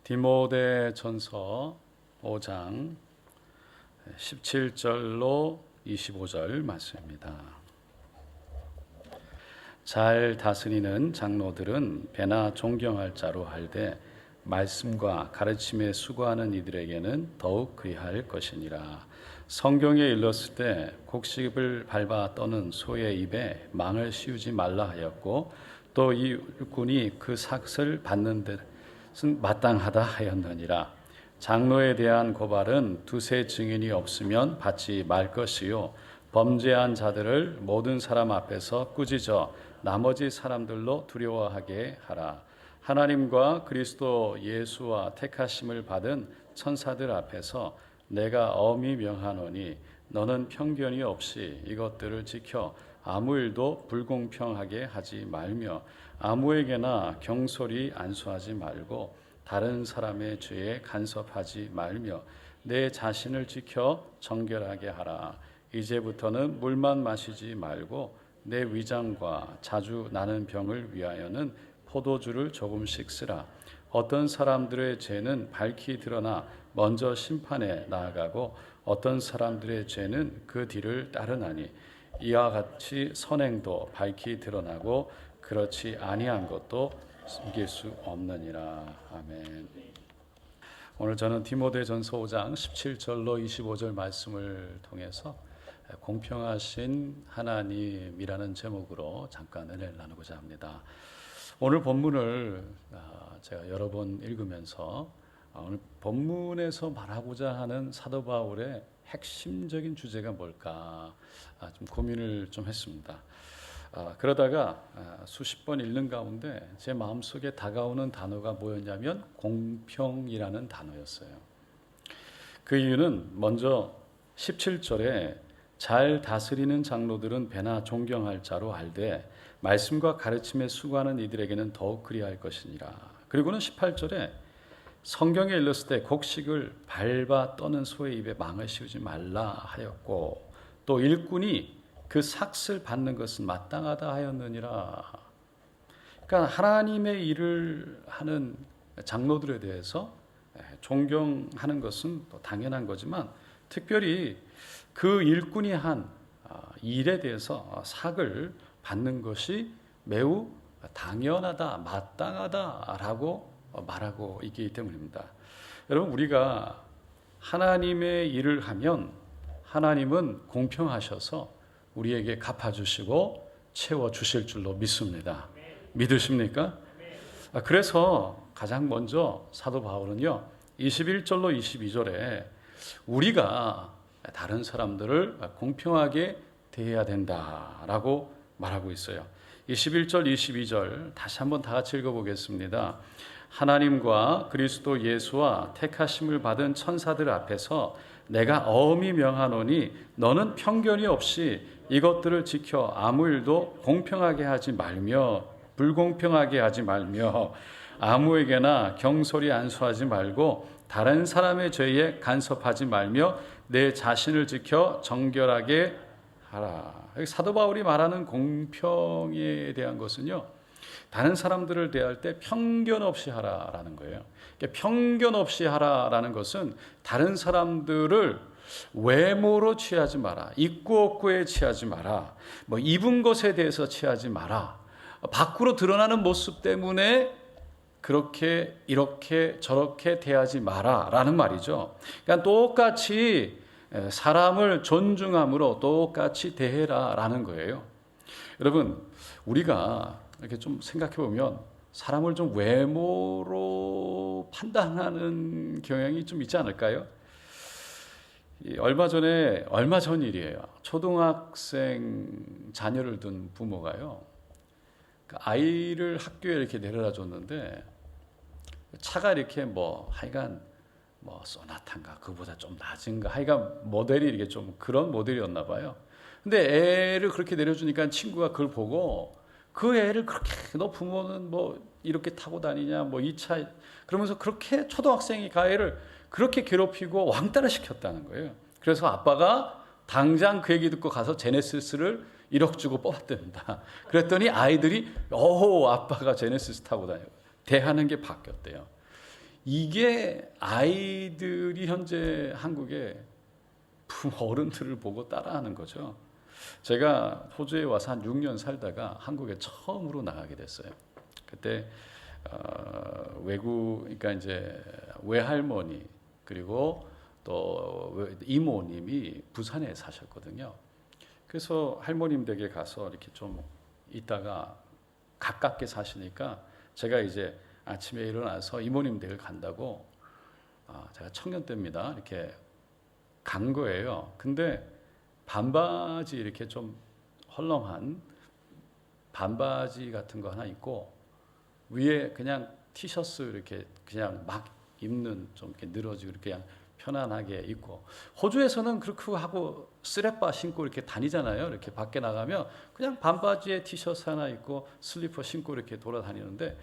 디모데전서 5장 17절로 25절 말씀입니다. 잘 다스리는 장로들은 배나 존경할 자로 할되 말씀과 가르침에 수고하는 이들에게는 더욱 그리할 것이니라. 성경에 일렀을 때 곡식을 밟아 떠는 소의 입에 망을 씌우지 말라 하였고 또 이 일꾼이 그 삭을 받는 데는 마땅하다 하였느니라. 장로에 대한 고발은 두세 증인이 없으면 받지 말 것이요 범죄한 자들을 모든 사람 앞에서 꾸짖어 나머지 사람들로 두려워하게 하라. 하나님과 그리스도 예수와 택하심을 받은 천사들 앞에서 내가 엄히 명하노니 너는 편견이 없이 이것들을 지켜 아무 일도 불공평하게 하지 말며 아무에게나 경솔히 안수하지 말고 다른 사람의 죄에 간섭하지 말며 내 자신을 지켜 정결하게 하라. 이제부터는 물만 마시지 말고 내 위장과 자주 나는 병을 위하여는 포도주를 조금씩 쓰라. 어떤 사람들의 죄는 밝히 드러나 먼저 심판에 나아가고 어떤 사람들의 죄는 그 뒤를 따르나니 이와 같이 선행도 밝히 드러나고 그렇지 아니한 것도 숨길 수 없느니라. 아멘. 오늘 저는 디모데전서 5장 17절로 25절 말씀을 통해서 공평하신 하나님이라는 제목으로 잠깐 은혜를 나누고자 합니다. 오늘 본문을 제가 여러 번 읽으면서 오늘 본문에서 말하고자 하는 사도 바울의 핵심적인 주제가 뭘까 좀 고민을 좀 했습니다. 그러다가 수십 번 읽는 가운데 제 마음속에 다가오는 단어가 뭐였냐면 공평이라는 단어였어요. 그 이유는 먼저 17절에 잘 다스리는 장로들은 배나 존경할 자로 알되 말씀과 가르침에 수고하는 이들에게는 더욱 그리할 것이니라. 그리고는 18절에 성경에 일렀을 때 곡식을 밟아 떠는 소의 입에 망을 씌우지 말라 하였고 또 일꾼이 그 삭을 받는 것은 마땅하다 하였느니라. 그러니까 하나님의 일을 하는 장로들에 대해서 존경하는 것은 또 당연한 거지만 특별히 그 일꾼이 한 일에 대해서 삭을 받는 것이 매우 당연하다, 마땅하다라고 말하고 있기 때문입니다. 여러분, 우리가 하나님의 일을 하면 하나님은 공평하셔서 우리에게 갚아주시고 채워주실 줄로 믿습니다. 믿으십니까? 그래서 가장 먼저 사도 바울은요 21절로 22절에 우리가 다른 사람들을 공평하게 대해야 된다라고 말하고 있어요. 21절 22절 다시 한번 다 같이 읽어보겠습니다. 하나님과 그리스도 예수와 택하심을 받은 천사들 앞에서 내가 엄히 명하노니 너는 편견이 없이 이것들을 지켜 아무 일도 공평하게 하지 말며 불공평하게 하지 말며 아무에게나 경솔히 안수하지 말고 다른 사람의 죄에 간섭하지 말며 내 자신을 지켜 정결하게 하라. 사도 바울이 말하는 공평에 대한 것은요 다른 사람들을 대할 때 편견 없이 하라라는 거예요. 그러니까 편견 없이 하라라는 것은 다른 사람들을 외모로 취하지 마라. 있고 없고에 취하지 마라. 뭐 입은 것에 대해서 취하지 마라. 밖으로 드러나는 모습 때문에 그렇게 이렇게 저렇게 대하지 마라라는 말이죠. 그러니까 똑같이 사람을 존중함으로 똑같이 대해라라는 거예요. 여러분, 우리가 이렇게 좀 생각해 보면 사람을 좀 외모로 판단하는 경향이 좀 있지 않을까요? 얼마 전 일이에요. 초등학생 자녀를 둔 부모가요. 아이를 학교에 이렇게 내려다 줬는데 차가 이렇게 하여간 소나타인가 그보다 좀 낮은가 하여간 모델이 이렇게 좀 그런 모델이었나 봐요. 근데 애를 그렇게 내려주니까 친구가 그걸 보고 그 애를 그렇게 너 부모는 이렇게 타고 다니냐 이 차 그러면서 그렇게 초등학생이 그 애를 그렇게 괴롭히고 왕따를 시켰다는 거예요. 그래서 아빠가 당장 그 얘기 듣고 가서 제네시스를 1억 주고 뽑았답니다. 그랬더니 아이들이 아빠가 제네시스 타고 다녀요. 대하는 게 바뀌었대요. 이게 아이들이 현재 한국의 어른들을 보고 따라하는 거죠. 제가 호주에 와서 한 6년 살다가 한국에 처음으로 나가게 됐어요. 그때 그러니까 이제 외할머니 그리고 또 이모님이 부산에 사셨거든요. 그래서 할머님 댁에 가서 이렇게 좀 있다가 가깝게 사시니까 제가 이제 아침에 일어나서 이모님 댁을 간다고 제가 청년 때입니다. 이렇게 간 거예요. 근데 반바지 이렇게 좀 헐렁한 반바지 같은 거 하나 입고 위에 그냥 티셔츠 이렇게 그냥 막 입는 좀 이렇게 늘어지고 이렇게 그냥 편안하게 입고 호주에서는 그렇게 하고 스레빠 신고 이렇게 다니잖아요. 이렇게 밖에 나가면 그냥 반바지에 티셔츠 하나 입고 슬리퍼 신고 이렇게 돌아다니는데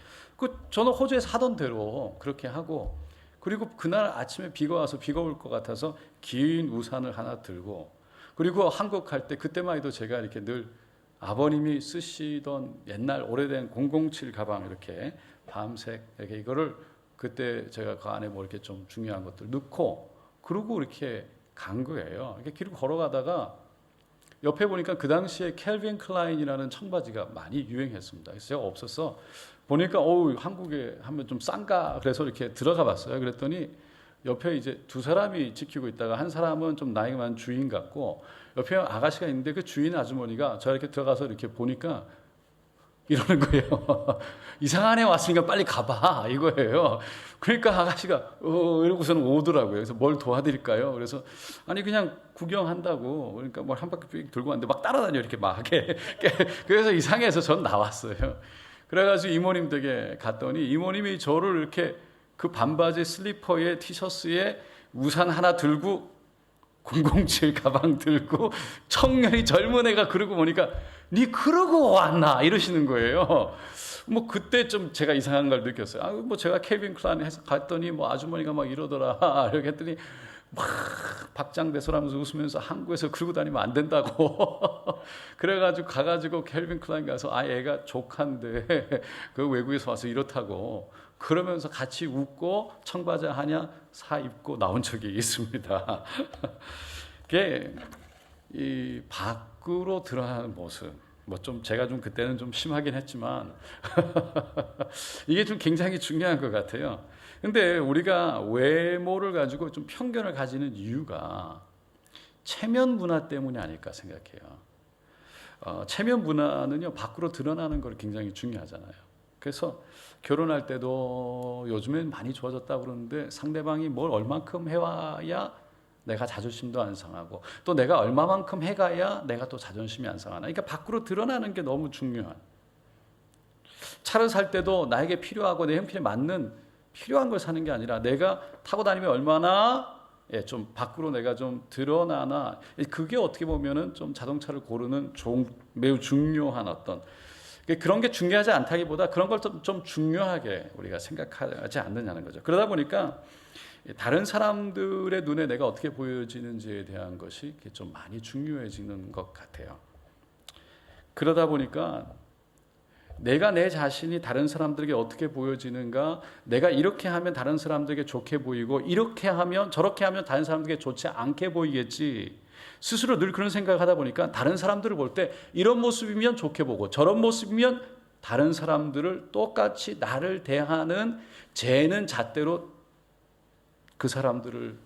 저는 호주에서 하던 대로 그렇게 하고 그리고 그날 아침에 비가 와서 비가 올 것 같아서 긴 우산을 하나 들고 그리고 한국 갈 때 그때만 해도 제가 이렇게 늘 아버님이 쓰시던 옛날 오래된 007 가방 이렇게 밤색 이렇게 이거를 그때 제가 그 안에 뭐 이렇게 좀 중요한 것들 넣고 그러고 이렇게 간 거예요. 이렇게 길을 걸어가다가 옆에 보니까 그 당시에 캘빈 클라인이라는 청바지가 많이 유행했습니다. 그래서 제가 없어서 보니까 한국에 하면 좀 싼가 그래서 이렇게 들어가 봤어요. 그랬더니 옆에 이제 두 사람이 지키고 있다가 한 사람은 좀 나이가 많은 주인 같고 옆에 아가씨가 있는데 그 주인 아주머니가 저 이렇게 들어가서 이렇게 보니까 이러는 거예요. 이상한 애 왔으니까 빨리 가봐 이거예요. 그러니까 아가씨가 이러고서는 오더라고요. 그래서 뭘 도와드릴까요? 그래서 아니 그냥 구경한다고 그러니까 뭘 한 바퀴 들고 왔는데 막 따라다녀 이렇게 막 그래서 이상해서 전 나왔어요. 그래가지고 이모님 댁에 갔더니 이모님이 저를 이렇게 그 반바지 슬리퍼에 티셔츠에 우산 하나 들고 007 가방 들고 청년이 젊은 애가 그러고 보니까 니 그러고 왔나 이러시는 거예요. 뭐 그때 좀 제가 이상한 걸 느꼈어요. 뭐 제가 켈빈 클라인 해서 갔더니 뭐 아주머니가 막 이러더라 이렇게 했더니 막 박장대소하면서 웃으면서 한국에서 그러고 다니면 안 된다고 그래가지고 가가지고 켈빈 클라인 가서 애가 조카인데 그 외국에서 와서 이렇다고 그러면서 같이 웃고 청바지 하냐 사 입고 나온 적이 있습니다. 그게 이 밖으로 드러나는 모습 뭐 좀 제가 좀 그때는 좀 심하긴 했지만 이게 좀 굉장히 중요한 것 같아요. 근데 우리가 외모를 가지고 좀 편견을 가지는 이유가 체면 문화 때문이 아닐까 생각해요. 체면 문화는요 밖으로 드러나는 걸 굉장히 중요하잖아요. 그래서 결혼할 때도 요즘엔 많이 좋아졌다고 그러는데 상대방이 뭘 얼만큼 해와야 내가 자존심도 안 상하고 또 내가 얼마만큼 해가야 내가 또 자존심이 안 상하나. 그러니까 밖으로 드러나는 게 너무 중요한. 차를 살 때도 나에게 필요하고 내 형편에 맞는 필요한 걸 사는 게 아니라 내가 타고 다니면 얼마나 좀 밖으로 내가 좀 드러나나. 그게 어떻게 보면은 좀 자동차를 고르는 매우 중요한 어떤 그런 게 중요하지 않다기보다 그런 걸 좀 중요하게 우리가 생각하지 않느냐는 거죠. 그러다 보니까 다른 사람들의 눈에 내가 어떻게 보여지는지에 대한 것이 좀 많이 중요해지는 것 같아요. 그러다 보니까 내가 내 자신이 다른 사람들에게 어떻게 보여지는가, 내가 이렇게 하면 다른 사람들에게 좋게 보이고 이렇게 하면 저렇게 하면 다른 사람들에게 좋지 않게 보이겠지. 스스로 늘 그런 생각을 하다 보니까 다른 사람들을 볼 때 이런 모습이면 좋게 보고 저런 모습이면 다른 사람들을 똑같이 나를 대하는 재는 잣대로 그 사람들을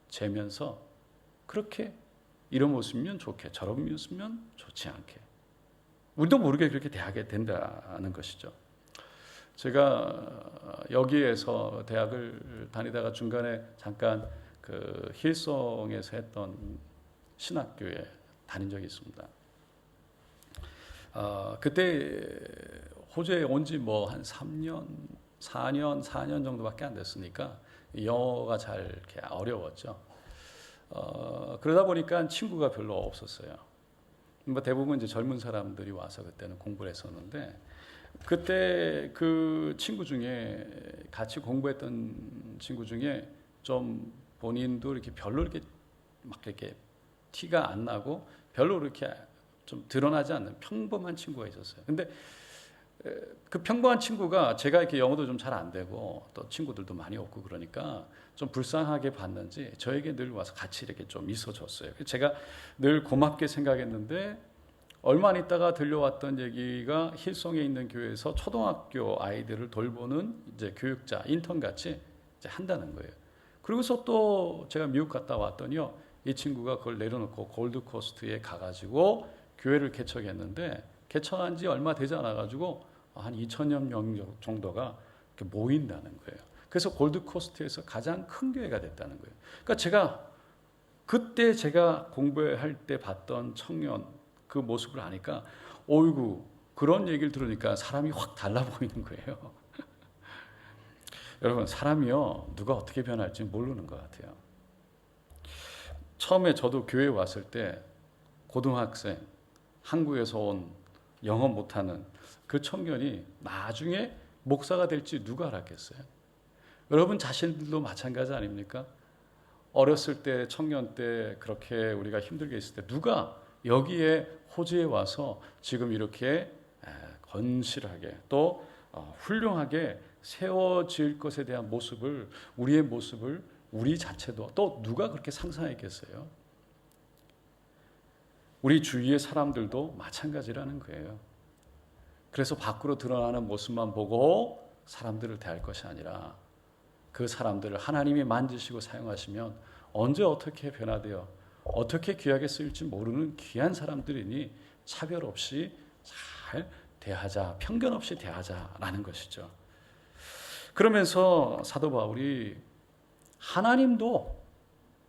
재면서 그렇게 이런 모습이면 좋게 저런 모습이면 좋지 않게 우리도 모르게 그렇게 대하게 된다는 것이죠. 제가 여기에서 대학을 다니다가 중간에 잠깐 그 힐송에서 했던 신학교에 다닌 적이 있습니다. 그때 호주에 온 지 뭐 한 3년, 4년 정도밖에 안 됐으니까 영어가 잘 이렇게 어려웠죠. 그러다 보니까 친구가 별로 없었어요. 뭐 대부분 이제 젊은 사람들이 와서 그때는 공부를 했었는데 그때 그 친구 중에 같이 공부했던 친구 중에 좀 본인도 이렇게 별로 이렇게 막 이렇게 티가 안 나고 별로 이렇게 좀 드러나지 않는 평범한 친구가 있었어요. 근데 그 평범한 친구가 제가 이렇게 영어도 좀 잘 안 되고 또 친구들도 많이 없고 그러니까 좀 불쌍하게 봤는지 저에게 늘 와서 같이 이렇게 좀 있어줬어요. 제가 늘 고맙게 생각했는데 얼마 안 있다가 들려왔던 얘기가 힐송에 있는 교회에서 초등학교 아이들을 돌보는 이제 교육자 인턴 같이 이제 한다는 거예요. 그리고서 또 제가 미국 갔다 왔더니요, 이 친구가 그걸 내려놓고 골드코스트에 가가지고 교회를 개척했는데 개척한 지 얼마 되지 않아가지고 한 2,000여 명 정도가 이렇게 모인다는 거예요. 그래서 골드코스트에서 가장 큰 교회가 됐다는 거예요. 그러니까 그때 제가 공부할 때 봤던 청년 그 모습을 아니까 어이구 그런 얘기를 들으니까 사람이 확 달라 보이는 거예요. 여러분 사람이요 누가 어떻게 변할지 모르는 것 같아요. 처음에 저도 교회에 왔을 때 고등학생 한국에서 온 영어 못하는 그 청년이 나중에 목사가 될지 누가 알았겠어요? 여러분 자신들도 마찬가지 아닙니까? 어렸을 때 청년 때 그렇게 우리가 힘들게 있을 때 누가 여기에 호주에 와서 지금 이렇게 건실하게 또 훌륭하게 세워질 것에 대한 모습을 우리의 모습을 우리 자체도 또 누가 그렇게 상상했겠어요? 우리 주위의 사람들도 마찬가지라는 거예요. 그래서 밖으로 드러나는 모습만 보고 사람들을 대할 것이 아니라 그 사람들을 하나님이 만지시고 사용하시면 언제 어떻게 변화되어 어떻게 귀하게 쓰일지 모르는 귀한 사람들이니 차별 없이 잘 대하자, 편견 없이 대하자라는 것이죠. 그러면서 사도 바울이 하나님도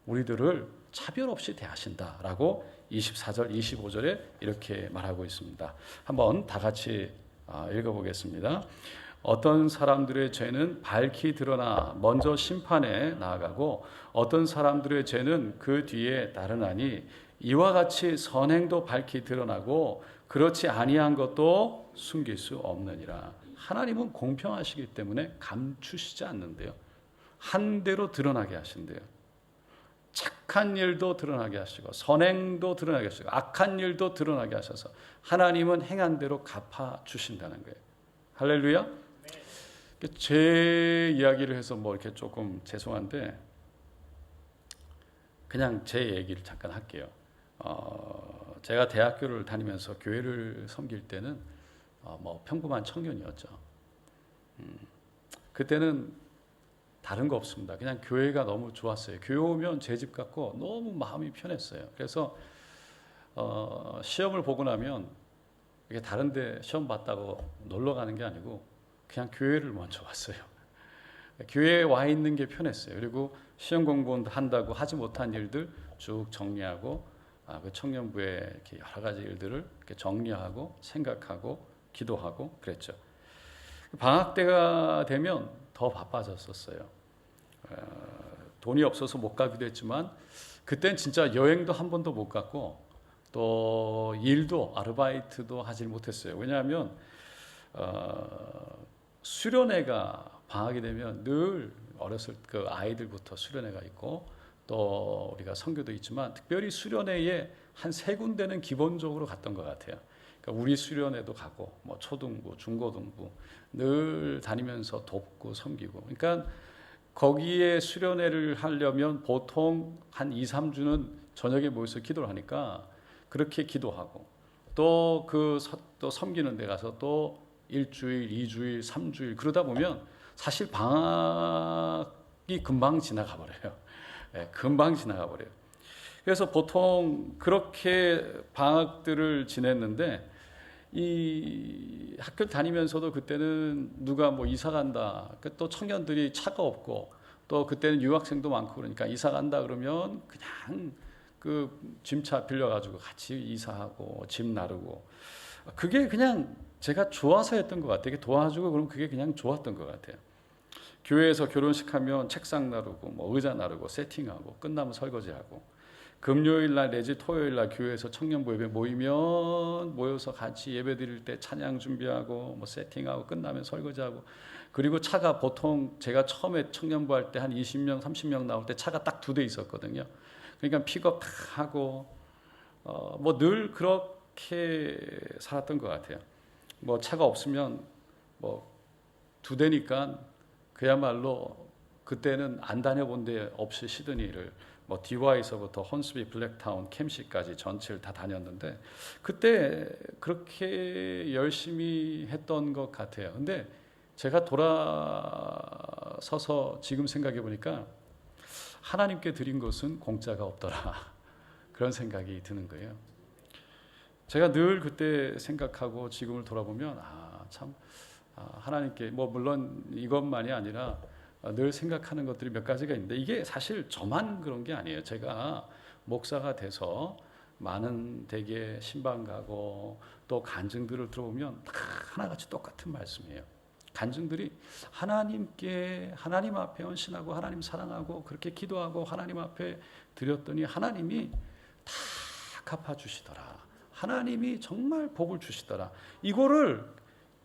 우리들을 차별 없이 대하신다라고 24절, 25절에 이렇게 말하고 있습니다. 한번 다 같이 읽어보겠습니다. 어떤 사람들의 죄는 밝히 드러나 먼저 심판에 나아가고 어떤 사람들의 죄는 그 뒤에 따르나니 이와 같이 선행도 밝히 드러나고 그렇지 아니한 것도 숨길 수 없느니라. 하나님은 공평하시기 때문에 감추시지 않는데요. 한 대로 드러나게 하신대요. 착한 일도 드러나게 하시고 선행도 드러나게 하시고 악한 일도 드러나게 하셔서 하나님은 행한 대로 갚아주신다는 거예요. 할렐루야. 제 이야기를 해서 뭐 이렇게 조금 죄송한데 그냥 제 얘기를 잠깐 할게요. 제가 대학교를 다니면서 교회를 섬길 때는 뭐 평범한 청년이었죠. 그때는 다른 거 없습니다. 그냥 교회가 너무 좋았어요. 교회 오면 제 집 같고 너무 마음이 편했어요. 그래서 시험을 보고 나면 이게 다른데 시험 봤다고 놀러 가는 게 아니고 그냥 교회를 먼저 왔어요. 교회에 와 있는 게 편했어요. 그리고 시험 공부한다고 하지 못한 일들 쭉 정리하고 그 청년부의 이렇게 여러 가지 일들을 이렇게 정리하고 생각하고 기도하고 그랬죠. 방학 때가 되면 더 바빠졌었어요. 돈이 없어서 못 가기도 했지만 그땐 진짜 여행도 한 번도 못 갔고 또 일도 아르바이트도 하지 못했어요. 왜냐하면 수련회가 방학이 되면 늘 어렸을 그 아이들부터 수련회가 있고 또 우리가 선교도 있지만 특별히 수련회에 한 3군데는 기본적으로 갔던 것 같아요. 그러니까 우리 수련회도 가고 뭐 초등부, 중고등부 늘 다니면서 돕고 섬기고 그러니까 거기에 수련회를 하려면 보통 한 2, 3주는 저녁에 모여서 기도를 하니까 그렇게 기도하고 또 또 섬기는 데 가서 또 1주일, 2주일, 3주일 그러다 보면 사실 방학이 금방 지나가 버려요. 네, 금방 지나가 버려요. 그래서 보통 그렇게 방학들을 지냈는데 이 학교 다니면서도 그때는 누가 뭐 이사 간다. 또 청년들이 차가 없고 또 그때는 유학생도 많고 그러니까 이사 간다 그러면 그냥 그 짐차 빌려가지고 같이 이사하고 짐 나르고 그게 그냥 제가 좋아서 했던 것 같아요. 도와주고 그러면 그게 그냥 좋았던 것 같아요. 교회에서 결혼식 하면 책상 나르고 뭐 의자 나르고 세팅하고 끝나면 설거지하고 금요일 날 내지 토요일 날 교회에서 청년부 예배 모이면 모여서 같이 예배 드릴 때 찬양 준비하고 뭐 세팅하고 끝나면 설거지하고 그리고 차가 보통 제가 처음에 청년부 할 때 한 20명 30명 나올 때 차가 딱 2대 있었거든요. 그러니까 픽업 다 하고 뭐 늘 그렇게 살았던 것 같아요. 뭐 차가 없으면 뭐 2대니까 그야말로 그때는 안 다녀본 데 없이 시드니를 뭐 디와이서부터 헌스비, 블랙타운, 캠시까지 전체를 다 다녔는데 그때 그렇게 열심히 했던 것 같아요. 근데 제가 돌아서서 지금 생각해 보니까 하나님께 드린 것은 공짜가 없더라. 그런 생각이 드는 거예요. 제가 늘 그때 생각하고 지금을 돌아보면 하나님께 뭐 물론 이것만이 아니라 늘 생각하는 것들이 몇 가지가 있는데 이게 사실 저만 그런 게 아니에요. 제가 목사가 돼서 많은 대개 신방 가고 또 간증들을 들어보면 다 하나같이 똑같은 말씀이에요. 간증들이 하나님 앞에 헌신하고 하나님 사랑하고 그렇게 기도하고 하나님 앞에 드렸더니 하나님이 다 갚아주시더라. 하나님이 정말 복을 주시더라. 이거를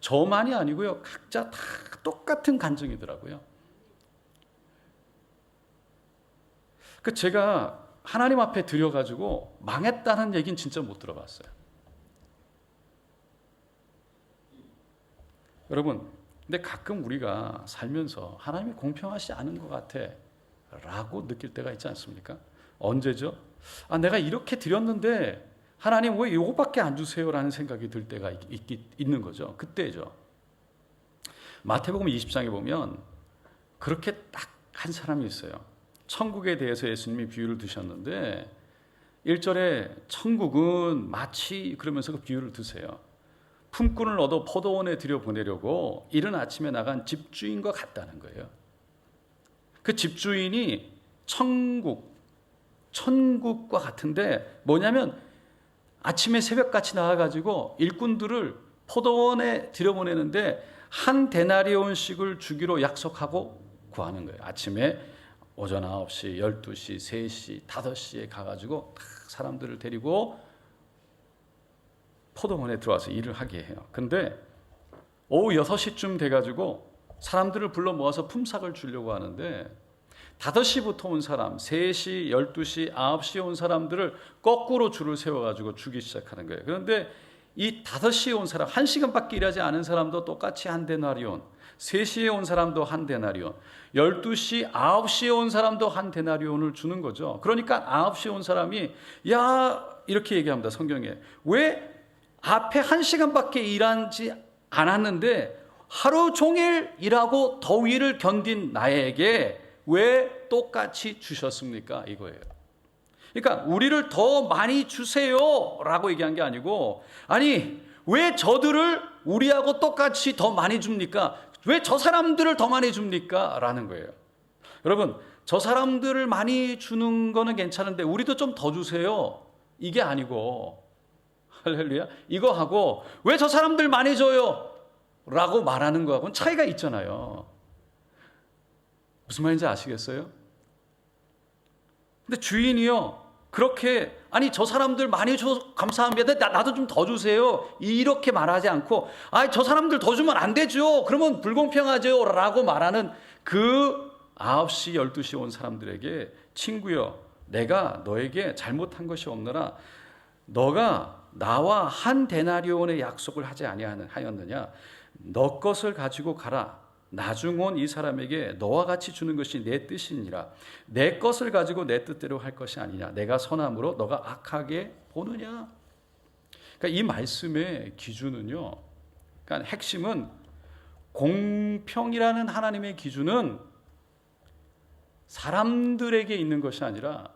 저만이 아니고요. 각자 다 똑같은 간증이더라고요. 제가 하나님 앞에 드려가지고 망했다는 얘기는 진짜 못 들어봤어요. 여러분, 근데 가끔 우리가 살면서 하나님이 공평하지 않은 것 같아 라고 느낄 때가 있지 않습니까? 언제죠? 내가 이렇게 드렸는데 하나님 왜 이것밖에 안 주세요? 라는 생각이 들 때가 있는 거죠. 그때죠. 마태복음 20장에 보면 그렇게 딱 한 사람이 있어요. 천국에 대해서 예수님이 비유를 드셨는데 1절에 천국은 마치 그러면서 그 비유를 드세요. 품꾼을 얻어 포도원에 들여보내려고 이른 아침에 나간 집주인과 같다는 거예요. 그 집주인이 천국과 같은데 뭐냐면 아침에 새벽같이 나와가지고 일꾼들을 포도원에 들여보내는데 한 데나리온씩을 주기로 약속하고 구하는 거예요. 아침에 오전 9시, 12시, 3시, 5시에 가가지고 사람들을 데리고 포도원에 들어와서 일을 하게 해요. 근데 오후 6시쯤 돼가지고 사람들을 불러 모아서 품삯을 주려고 하는데 5시부터 온 사람, 3시, 12시, 9시에 온 사람들을 거꾸로 줄을 세워가지고 주기 시작하는 거예요. 그런데 이 5시에 온 사람, 1시간밖에 일하지 않은 사람도 똑같이 한 데나리온, 3시에 온 사람도 한 데나리온, 12시, 9시에 온 사람도 한 데나리온을 주는 거죠. 그러니까 9시에 온 사람이 이렇게 얘기합니다. 성경에. 왜 앞에 1시간밖에 일하지 않았는데 하루 종일 일하고 더위를 견딘 나에게 왜 똑같이 주셨습니까? 이거예요. 그러니까 우리를 더 많이 주세요 라고 얘기한 게 아니고 왜 저들을 우리하고 똑같이 더 많이 줍니까? 왜 저 사람들을 더 많이 줍니까? 라는 거예요. 여러분, 저 사람들을 많이 주는 거는 괜찮은데 우리도 좀 더 주세요. 이게 아니고 할렐루야. 이거 하고 왜 저 사람들 많이 줘요? 라고 말하는 거하고는 차이가 있잖아요. 무슨 말인지 아시겠어요? 근데 주인이요 그렇게 저 사람들 많이 줘서 감사합니다. 나도 좀 더 주세요. 이렇게 말하지 않고 저 사람들 더 주면 안 되죠. 그러면 불공평하죠. 라고 말하는 그 9시 12시 온 사람들에게 친구여 내가 너에게 잘못한 것이 없느라 너가 나와 한 데나리온의 약속을 하지 아니하였느냐. 너 것을 가지고 가라. 나중 온 이 사람에게 너와 같이 주는 것이 내 뜻이니라. 내 것을 가지고 내 뜻대로 할 것이 아니냐. 내가 선함으로 너가 악하게 보느냐. 그러니까 이 말씀의 기준은요. 그러니까 핵심은 공평이라는 하나님의 기준은 사람들에게 있는 것이 아니라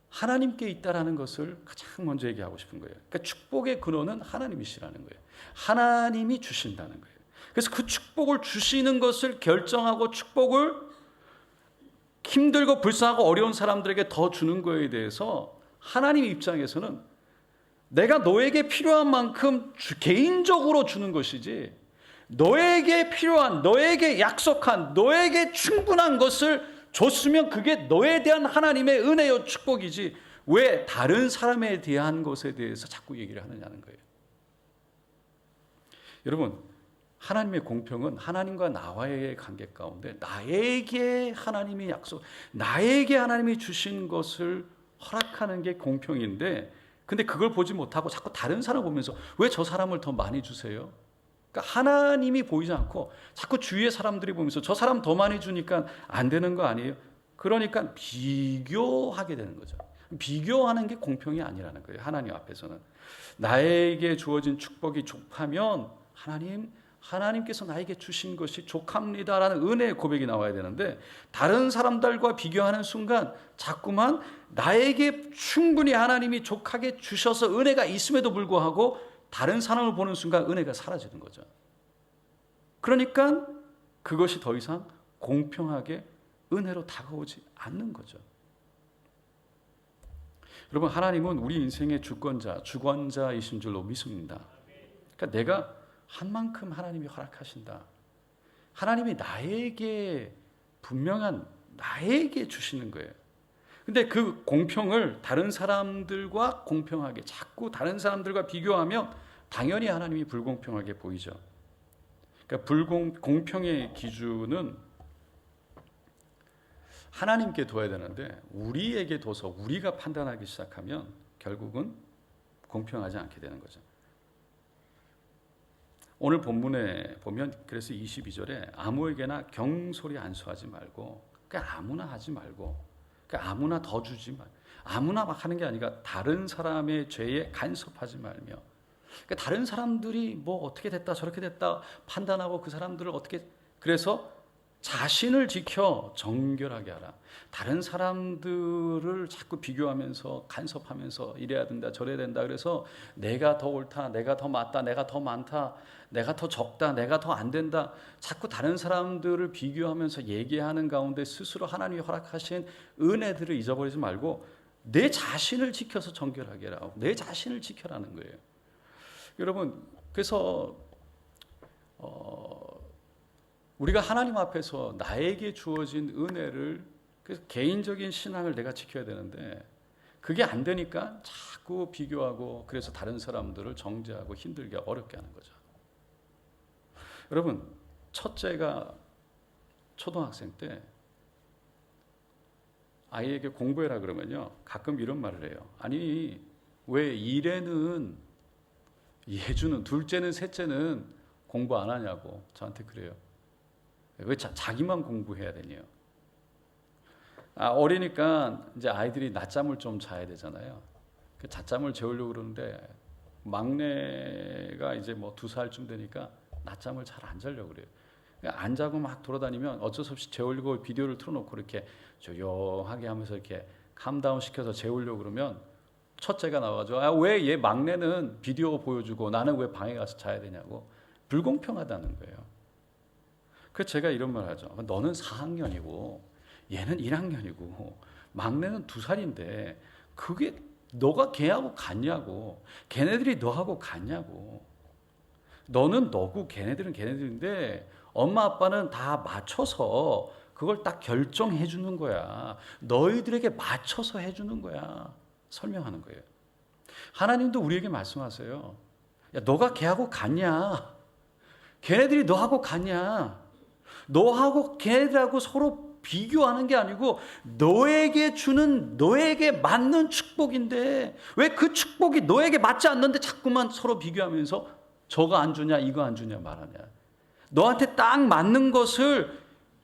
하나님께 있다라는 것을 가장 먼저 얘기하고 싶은 거예요. 그러니까 축복의 근원은 하나님이시라는 거예요. 하나님이 주신다는 거예요. 그래서 그 축복을 주시는 것을 결정하고 축복을 힘들고 불쌍하고 어려운 사람들에게 더 주는 거에 대해서 하나님 입장에서는 내가 너에게 필요한 만큼 개인적으로 주는 것이지 너에게 필요한, 너에게 약속한, 너에게 충분한 것을 줬으면 그게 너에 대한 하나님의 은혜요 축복이지 왜 다른 사람에 대한 것에 대해서 자꾸 얘기를 하느냐는 거예요. 여러분, 하나님의 공평은 하나님과 나와의 관계 가운데 나에게 하나님이 나에게 하나님이 주신 것을 허락하는 게 공평인데 근데 그걸 보지 못하고 자꾸 다른 사람을 보면서 왜 저 사람을 더 많이 주세요? 그러니까 하나님이 보이지 않고 자꾸 주위의 사람들이 보면서 저 사람 더 많이 주니까 안 되는 거 아니에요? 그러니까 비교하게 되는 거죠. 비교하는 게 공평이 아니라는 거예요. 하나님 앞에서는. 나에게 주어진 축복이 족하면 하나님께서 나에게 주신 것이 족합니다라는 은혜의 고백이 나와야 되는데, 다른 사람들과 비교하는 순간 자꾸만 나에게 충분히 하나님이 족하게 주셔서 은혜가 있음에도 불구하고 다른 사람을 보는 순간 은혜가 사라지는 거죠. 그러니까 그것이 더 이상 공평하게 은혜로 다가오지 않는 거죠. 여러분, 하나님은 우리 인생의 주권자이신 줄로 믿습니다. 그러니까 내가 한 만큼 하나님이 허락하신다. 하나님이 나에게 주시는 거예요. 근데 그 공평을 다른 사람들과 공평하게 자꾸 다른 사람들과 비교하면 당연히 하나님이 불공평하게 보이죠. 그러니까 공평의 기준은 하나님께 둬야 되는데 우리에게 둬서 우리가 판단하기 시작하면 결국은 공평하지 않게 되는 거죠. 오늘 본문에 보면 그래서 22절에 아무에게나 경솔히 안수하지 말고, 그러니까 아무나 하지 말고, 그러니까 아무나 더 주지 말고, 아무나 막 하는 게 아니라 다른 사람의 죄에 간섭하지 말며, 그러니까 다른 사람들이 뭐 어떻게 됐다 저렇게 됐다 판단하고 그 사람들을 어떻게, 그래서 자신을 지켜 정결하게 하라. 다른 사람들을 자꾸 비교하면서 간섭하면서 이래야 된다 저래야 된다, 그래서 내가 더 옳다, 내가 더 맞다, 내가 더 많다, 내가 더 적다, 내가 더 안 된다, 자꾸 다른 사람들을 비교하면서 얘기하는 가운데 스스로 하나님이 허락하신 은혜들을 잊어버리지 말고 내 자신을 지켜서 정결하게 하라고, 내 자신을 지켜라는 거예요. 여러분, 그래서 우리가 하나님 앞에서 나에게 주어진 은혜를, 그래서 개인적인 신앙을 내가 지켜야 되는데 그게 안 되니까 자꾸 비교하고, 그래서 다른 사람들을 정죄하고 힘들게 어렵게 하는 거죠. 여러분, 첫째가 초등학생 때 아이에게 공부해라 그러면요, 가끔 이런 말을 해요. 아니, 왜 일에는 예주는, 둘째는 셋째는 공부 안 하냐고 저한테 그래요. 왜 자기만 공부해야 되냐요? 어리니까 이제 아이들이 낮잠을 좀 자야 되잖아요. 그 낮잠을 재우려고 그러는데 막내가 이제 뭐 2살쯤 되니까 낮잠을 잘 안 자려고 그래요. 안 자고 막 돌아다니면 어쩔 수 없이 재우려고 비디오를 틀어놓고 이렇게 조용하게 하면서 이렇게 캄다운 시켜서 재우려고 그러면 첫째가 나와가지고 왜 얘 막내는 비디오 보여주고 나는 왜 방에 가서 자야 되냐고, 불공평하다는 거예요. 그래서 제가 이런 말 하죠. 너는 4학년이고 얘는 1학년이고 막내는 2살인데 그게 너가 걔하고 같냐고, 걔네들이 너하고 같냐고. 너는 너고 걔네들은 걔네들인데 엄마 아빠는 다 맞춰서 그걸 딱 결정해 주는 거야. 너희들에게 맞춰서 해주는 거야. 설명하는 거예요. 하나님도 우리에게 말씀하세요. 야, 너가 걔하고 같냐? 걔네들이 너하고 같냐? 너하고 걔네들하고 서로 비교하는 게 아니고 너에게 주는, 너에게 맞는 축복인데 왜 그 축복이 너에게 맞지 않는데 자꾸만 서로 비교하면서 저거 안 주냐 이거 안 주냐 말하냐. 너한테 딱 맞는 것을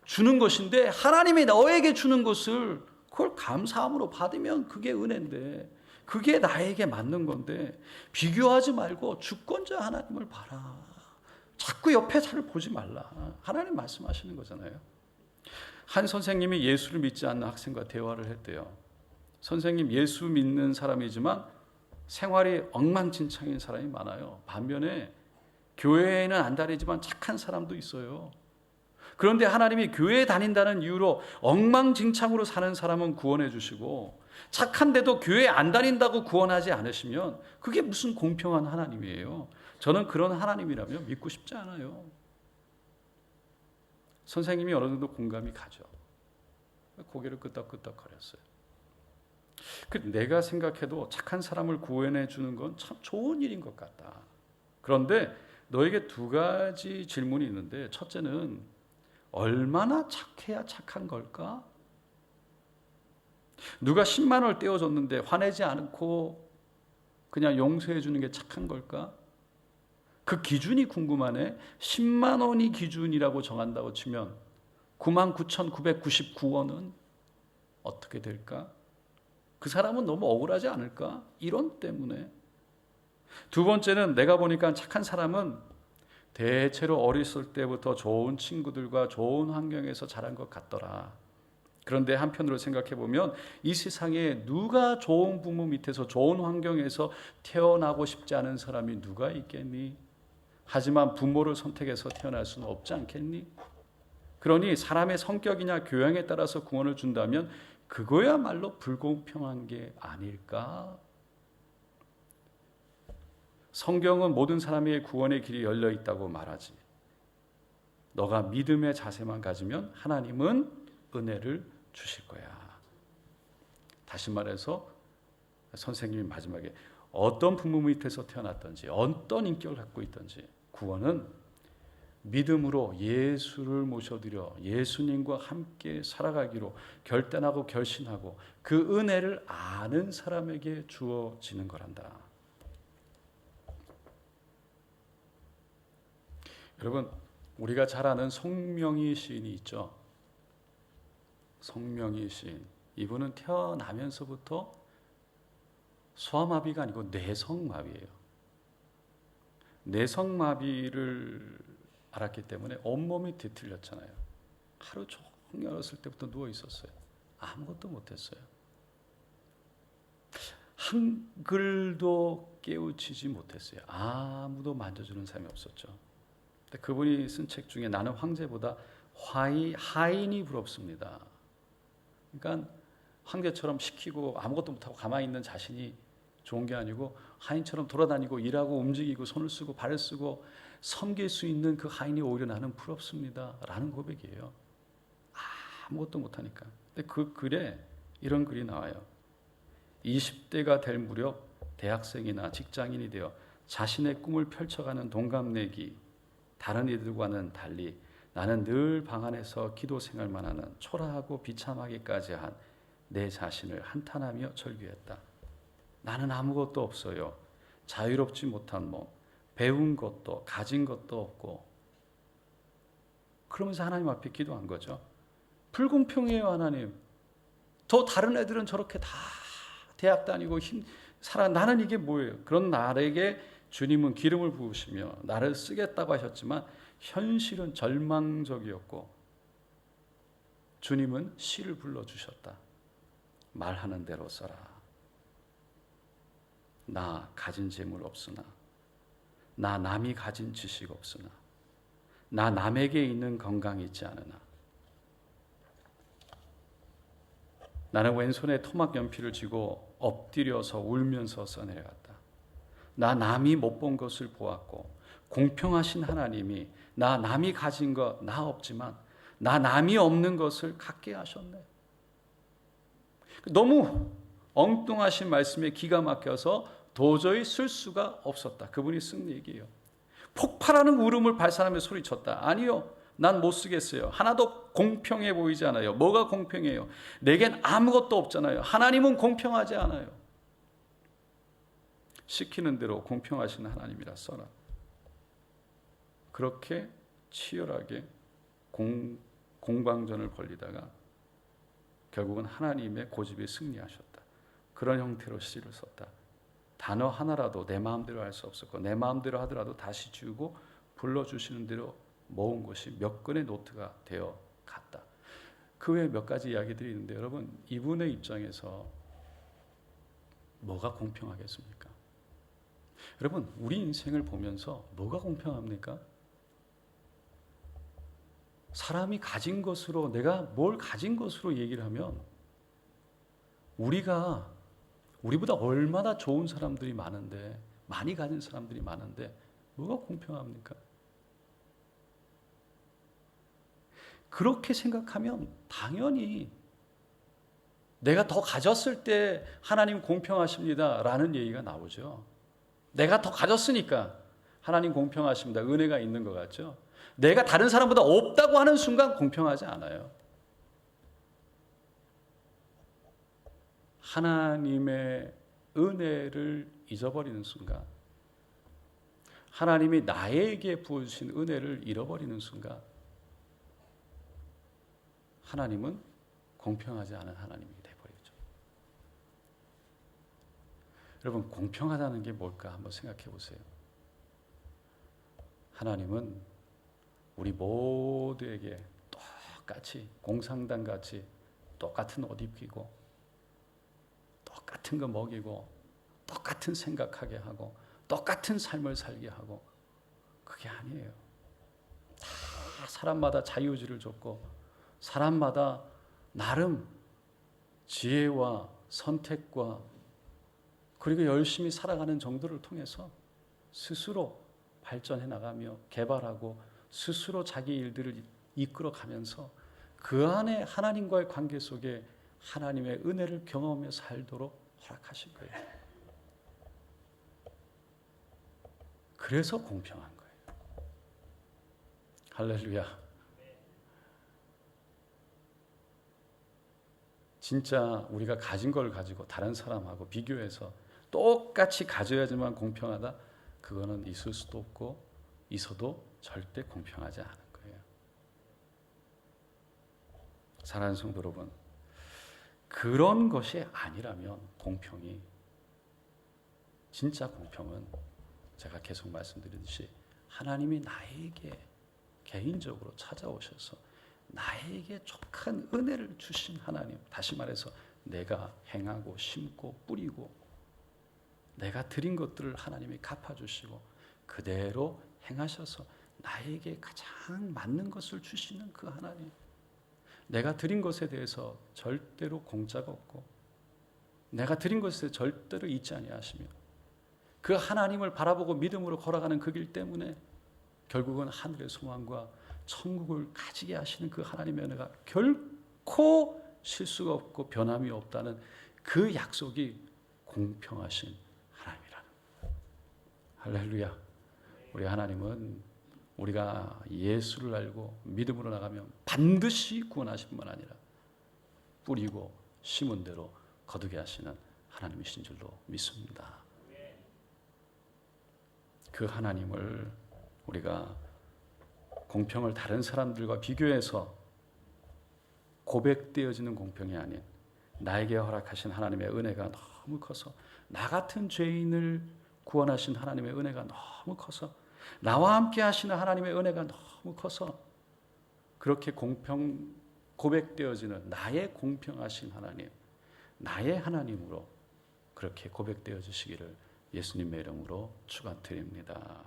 주는 것인데 하나님이 너에게 주는 것을 그걸 감사함으로 받으면 그게 은혜인데, 그게 나에게 맞는 건데 비교하지 말고 주권자 하나님을 봐라. 자꾸 옆에 살을 보지 말라. 하나님 말씀하시는 거잖아요. 한 선생님이 예수를 믿지 않는 학생과 대화를 했대요. 선생님, 예수 믿는 사람이지만 생활이 엉망진창인 사람이 많아요. 반면에 교회에는 안 다니지만 착한 사람도 있어요. 그런데 하나님이 교회에 다닌다는 이유로 엉망진창으로 사는 사람은 구원해 주시고 착한데도 교회 안 다닌다고 구원하지 않으시면 그게 무슨 공평한 하나님이에요. 저는 그런 하나님이라면 믿고 싶지 않아요. 선생님이 어느 정도 공감이 가죠. 고개를 끄덕끄덕 거렸어요. 내가 생각해도 착한 사람을 구원해 주는 건 참 좋은 일인 것 같다. 그런데 너에게 2가지 질문이 있는데, 첫째는 얼마나 착해야 착한 걸까? 누가 10만 원을 떼어줬는데 화내지 않고 그냥 용서해 주는 게 착한 걸까? 그 기준이 궁금하네. 10만 원이 기준이라고 정한다고 치면 99,999원은 어떻게 될까? 그 사람은 너무 억울하지 않을까? 이론 때문에. 두 번째는 내가 보니까 착한 사람은 대체로 어렸을 때부터 좋은 친구들과 좋은 환경에서 자란 것 같더라. 그런데 한편으로 생각해 보면 이 세상에 누가 좋은 부모 밑에서 좋은 환경에서 태어나고 싶지 않은 사람이 누가 있겠니? 하지만 부모를 선택해서 태어날 수는 없지 않겠니? 그러니 사람의 성격이나 교양에 따라서 구원을 준다면 그거야말로 불공평한 게 아닐까? 성경은 모든 사람의 구원의 길이 열려 있다고 말하지. 너가 믿음의 자세만 가지면 하나님은 은혜를 주실 거야. 다시 말해서 선생님이 마지막에 어떤 부모 밑에서 태어났든지 어떤 인격을 갖고 있든지 구원은 믿음으로 예수를 모셔드려 예수님과 함께 살아가기로 결단하고 결심하고 그 은혜를 아는 사람에게 주어지는 거란다. 여러분, 우리가 잘 아는 송명희 시인이 있죠. 송명희 시인. 이분은 태어나면서부터 소아마비가 아니고 뇌성마비예요. 뇌성마비를 알았기 때문에 온몸이 뒤틀렸잖아요. 하루 종일 어렸을 때부터 누워 있었어요. 아무것도 못했어요. 한글도 깨우치지 못했어요. 아무도 만져주는 사람이 없었죠. 근데 그분이 쓴 책 중에 나는 황제보다 하인이 부럽습니다. 그러니까 황제처럼 시키고 아무것도 못하고 가만히 있는 자신이 좋은 게 아니고 하인처럼 돌아다니고 일하고 움직이고 손을 쓰고 발을 쓰고 섬길 수 있는 그 하인이 오히려 나는 부럽습니다. 라는 고백이에요. 아무것도 못하니까. 근데 그 글에 이런 글이 나와요. 20대가 될 무렵 대학생이나 직장인이 되어 자신의 꿈을 펼쳐가는 동갑내기 다른 이들과는 달리 나는 늘 방 안에서 기도 생활만 하는 초라하고 비참하기까지 한 내 자신을 한탄하며 절규했다. 나는 아무것도 없어요. 자유롭지 못한 몸, 배운 것도 가진 것도 없고. 그러면서 하나님 앞에 기도한 거죠. 불공평해요, 하나님. 저 다른 애들은 저렇게 다 대학 다니고 살아. 나는 이게 뭐예요? 그런 나에게 주님은 기름을 부으시며 나를 쓰겠다고 하셨지만 현실은 절망적이었고 주님은 시를 불러주셨다. 말하는 대로 써라. 나 가진 재물 없으나, 나 남이 가진 지식 없으나, 나 남에게 있는 건강이 있지 않으나, 나는 왼손에 토막 연필을 쥐고 엎드려서 울면서 써내려갔다. 나 남이 못 본 것을 보았고 공평하신 하나님이 나 남이 가진 것 나 없지만 나 남이 없는 것을 갖게 하셨네. 너무 엉뚱하신 말씀에 기가 막혀서 도저히 쓸 수가 없었다. 그분이 쓴 얘기예요. 폭발하는 울음을 발산하며 소리쳤다. 아니요. 난 못 쓰겠어요. 하나도 공평해 보이지 않아요. 뭐가 공평해요? 내겐 아무것도 없잖아요. 하나님은 공평하지 않아요. 시키는 대로 공평하신 하나님이라 써라. 그렇게 치열하게 공방전을 벌리다가 결국은 하나님의 고집이 승리하셨다. 그런 형태로 시를 썼다. 단어 하나라도 내 마음대로 할 수 없었고 내 마음대로 하더라도 다시 지우고 불러주시는 대로 모은 것이 몇 건의 노트가 되어 갔다. 그 외에 몇 가지 이야기들이 있는데 여러분, 이분의 입장에서 뭐가 공평하겠습니까? 여러분, 우리 인생을 보면서 뭐가 공평합니까? 사람이 가진 것으로, 내가 뭘 가진 것으로 얘기를 하면 우리보다 얼마나 좋은 사람들이 많은데, 많이 가진 사람들이 많은데 뭐가 공평합니까? 그렇게 생각하면 당연히 내가 더 가졌을 때 하나님 공평하십니다 라는 얘기가 나오죠. 내가 더 가졌으니까 하나님 공평하십니다. 은혜가 있는 것 같죠. 내가 다른 사람보다 없다고 하는 순간 공평하지 않아요. 하나님의 은혜를 잊어버리는 순간, 하나님이 나에게 부어주신 은혜를 잃어버리는 순간, 하나님은 공평하지 않은 하나님이 되어버리죠. 여러분, 공평하다는 게 뭘까 한번 생각해 보세요. 하나님은 우리 모두에게 똑같이, 공상당같이 똑같은 옷 입히고, 똑같은 거 먹이고, 똑같은 생각하게 하고, 똑같은 삶을 살게 하고, 그게 아니에요. 다 사람마다 자유의지를 줬고, 사람마다 나름 지혜와 선택과 그리고 열심히 살아가는 정도를 통해서 스스로 발전해 나가며 개발하고 스스로 자기 일들을 이끌어가면서 그 안에 하나님과의 관계 속에 하나님의 은혜를 경험하며 살도록 허락하신 거예요. 그래서 공평한 거예요. 할렐루야. 진짜 우리가 가진 걸 가지고 다른 사람하고 비교해서 똑같이 가져야지만 공평하다? 그거는 있을 수도 없고 있어도 절대 공평하지 않은 거예요. 사랑하는 성도 여러분, 그런 것이 아니라면 공평이, 진짜 공평은 제가 계속 말씀드리듯이 하나님이 나에게 개인적으로 찾아오셔서 나에게 족한 은혜를 주신 하나님, 다시 말해서 내가 행하고 심고 뿌리고 내가 드린 것들을 하나님이 갚아주시고 그대로 행하셔서 나에게 가장 맞는 것을 주시는 그 하나님, 내가 드린 것에 대해서 절대로 공짜가 없고 내가 드린 것에 절대로 잊지 아니하시며 그 하나님을 바라보고 믿음으로 걸어가는 그 길 때문에 결국은 하늘의 소망과 천국을 가지게 하시는 그 하나님의 은혜가 결코 실수가 없고 변함이 없다는 그 약속이 공평하신 하나님이라는 거예요. 할렐루야. 우리 하나님은 우리가 예수를 알고 믿음으로 나가면 반드시 구원하실 뿐만 아니라 뿌리고 심은 대로 거두게 하시는 하나님이신 줄로 믿습니다. 그 하나님을 우리가 공평을 다른 사람들과 비교해서 고백되어지는 공평이 아닌 나에게 허락하신 하나님의 은혜가 너무 커서 나 같은 죄인을 구원하신 하나님의 은혜가 너무 커서 나와 함께 하시는 하나님의 은혜가 너무 커서 그렇게 고백되어지는 나의 공평하신 하나님, 나의 하나님으로 그렇게 고백되어 주시기를 예수님의 이름으로 축원드립니다.